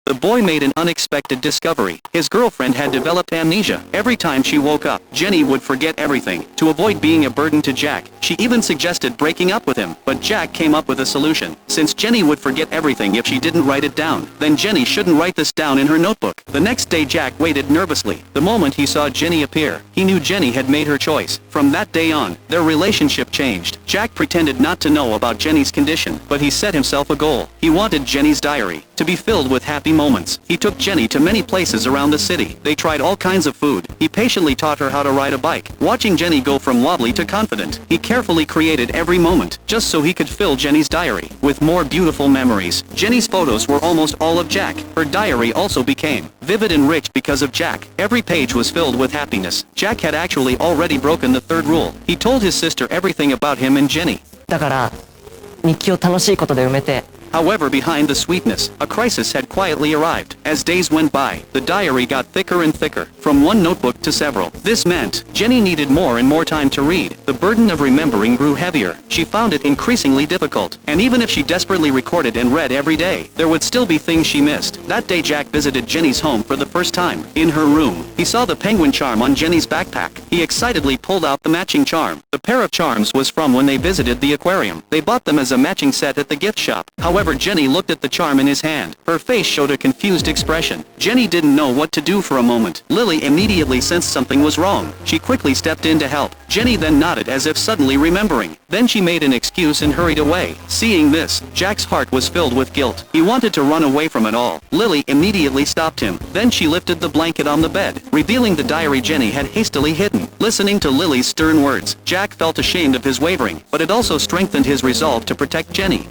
The boy made an unexpected discovery. His girlfriend had developed amnesia. Every time she woke up, Jenny would forget everything. To avoid being a burden to Jack, she even suggested breaking up with him, but Jack came up with a solution. Since Jenny would forget everything if she didn't write it down, then Jenny shouldn't write this down in her notebook. The next day Jack waited nervously. The moment he saw Jenny appear, he knew Jenny had made her choice. From that day on, their relationship changed. Jack pretended not to know about Jenny's condition, but he set himself a goal. He wanted Jenny's diary to be filled with happy moments. He took Jenny to many places around the city. They tried all kinds of food. He patiently taught her how to ride a bike. Watching Jenny go from wobbly to confident, he carefully created every moment, just so he could fill Jenny's diary with more beautiful memories. Jenny's photos were almost all of Jack. Her diary also became vivid and rich because of Jack. Every page was filled with happiness. Jack had actually already broken the third rule. He told his sister everything about him and Jenny. だから、日記を楽しいことで埋めて、 However, behind the sweetness, a crisis had quietly arrived. As days went by, the diary got thicker and thicker, from one notebook to several. This meant Jenny needed more and more time to read. The burden of remembering grew heavier. She found it increasingly difficult. And even if she desperately recorded and read every day, there would still be things she missed. That day Jack visited Jenny's home for the first time. In her room, he saw the penguin charm on Jenny's backpack. He excitedly pulled out the matching charm. The pair of charms was from when they visited the aquarium. They bought them as a matching set at the gift shop. However, Jenny looked at the charm in his hand. Her face showed a confused expression. Jenny didn't know what to do for a moment. Lily immediately sensed something was wrong. She quickly stepped in to help. Jenny then nodded as if suddenly remembering. Then she made an excuse and hurried away. Seeing this, Jack's heart was filled with guilt. He wanted to run away from it all. Lily immediately stopped him. Then she lifted the blanket on the bed, revealing the diary Jenny had hastily hidden. Listening to Lily's stern words, Jack felt ashamed of his wavering, but it also strengthened his resolve to protect Jenny.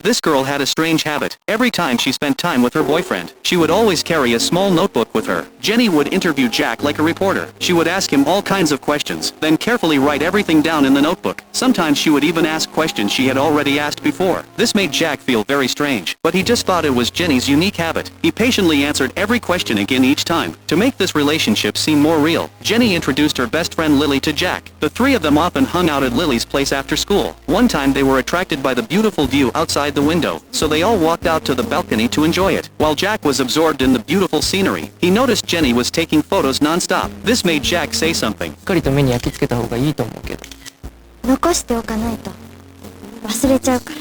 This girl had a strange habit. Every time she spent time with her boyfriend, she would always carry a small notebook with her. Jenny would interview Jack like a reporter. She would ask him all kinds of questions, then carefully write everything down in the notebook. Sometimes she would even ask questions she had already asked before. This made Jack feel very strange, but he just thought it was Jenny's unique habit. He patiently answered every question again each time. To make this relationship seem more real, Jenny introduced her best friend Lily to Jack. The three of them often hung out at Lily's place after school. One time they were attracted by the beautiful view outside the window, so they all walked out to the balcony to enjoy it. While Jack was absorbed in the beautiful scenery, he noticed Jenny was taking photos non-stop. This made Jack say something. しっかりと目に焼き付けた方がいいと思うけど。残しておかないと忘れちゃうから。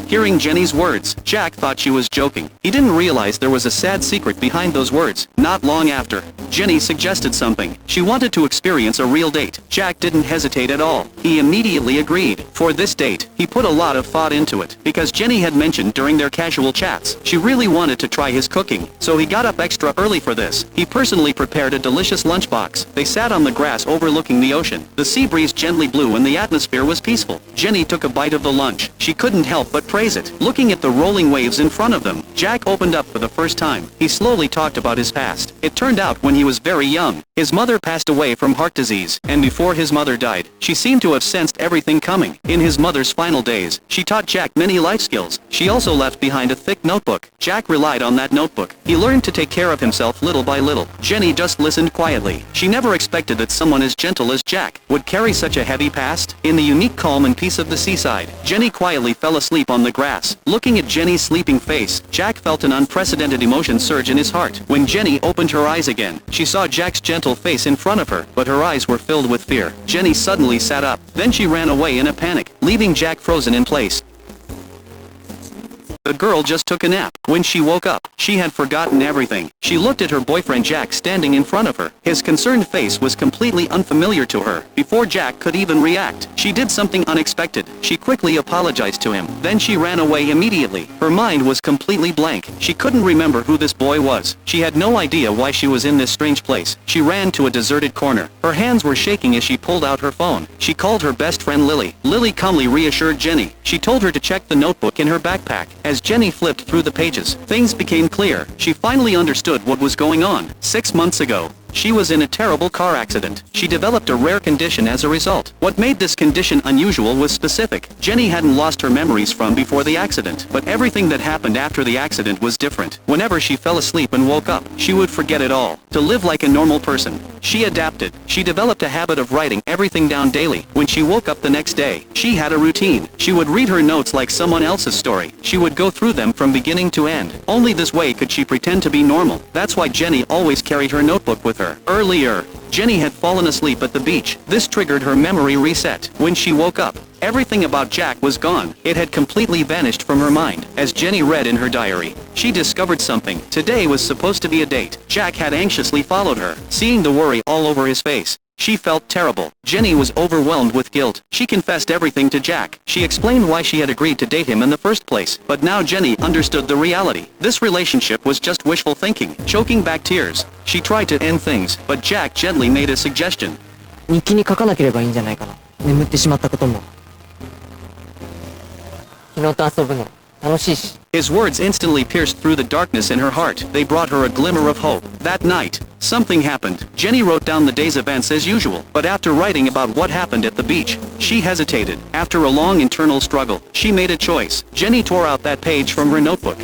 Hearing Jenny's words, Jack thought she was joking. He didn't realize there was a sad secret behind those words. Not long after, Jenny suggested something. She wanted to experience a real date. Jack didn't hesitate at all. He immediately agreed. For this date, he put a lot of thought into it, because Jenny had mentioned during their casual chats, she really wanted to try his cooking, so he got up extra early for this. He personally prepared a delicious lunchbox. They sat on the grass overlooking the ocean. The sea breeze gently blew and the atmosphere was peaceful. Jenny took a bite of the lunch. She couldn't help but praise it. Looking at the rolling waves in front of them, Jack opened up for the first time. He slowly talked about his past. It turned out when he was very young, his mother passed away from heart disease, and before his mother died, she seemed to have sensed everything coming. In his mother's final days, she taught Jack many life skills. She also left behind a thick notebook. Jack relied on that notebook. He learned to take care of himself little by little. Jenny just listened quietly. She never expected that someone as gentle as Jack would carry such a heavy past. In the unique calm and peace of the seaside, Jenny quietly fell asleep on the grass. Looking at Jenny's sleeping face, Jack felt an unprecedented emotion surge in his heart. When Jenny opened her eyes again, she saw Jack's gentle face in front of her, but her eyes were filled with fear. Jenny suddenly sat up. Then she ran away in a panic, leaving Jack frozen in place. The girl just took a nap. When she woke up, she had forgotten everything. She looked at her boyfriend Jack standing in front of her. His concerned face was completely unfamiliar to her. Before Jack could even react, she did something unexpected. She quickly apologized to him. Then she ran away immediately. Her mind was completely blank. She couldn't remember who this boy was. She had no idea why she was in this strange place. She ran to a deserted corner. Her hands were shaking as she pulled out her phone. She called her best friend Lily. Lily calmly reassured Jenny. She told her to check the notebook in her backpack. As Jenny flipped through the pages, things became clear. She finally understood what was going on. 6 months ago, she was in a terrible car accident. She developed a rare condition as a result. What made this condition unusual was specific. Jenny hadn't lost her memories from before the accident, but everything that happened after the accident was different. Whenever she fell asleep and woke up, she would forget it all. To live like a normal person, She adapted. She developed a habit of writing everything down daily. When she woke up the next day, she had a routine. She would read her notes like someone else's story. She would go through them from beginning to end. Only this way could she pretend to be normal. That's why Jenny always carried her notebook with her. Earlier, Jenny had fallen asleep at the beach. This triggered her memory reset. When she woke up, everything about Jack was gone. It had completely vanished from her mind. As Jenny read in her diary, she discovered something. Today was supposed to be a date. Jack had anxiously followed her. Seeing the worry all over his face, she felt terrible. Jenny was overwhelmed with guilt. She confessed everything to Jack. She explained why she had agreed to date him in the first place. But now Jenny understood the reality. This relationship was just wishful thinking. Choking back tears, she tried to end things, but Jack gently made a suggestion. 日記に書かなければいいんじゃないかな。眠ってしまったことも。昨日と遊ぶの楽しいし。His words instantly pierced through the darkness in her heart. They brought her a glimmer of hope. That night, something happened. Jenny wrote down the day's events as usual, but after writing about what happened at the beach, she hesitated. After a long internal struggle, she made a choice. Jenny tore out that page from her notebook.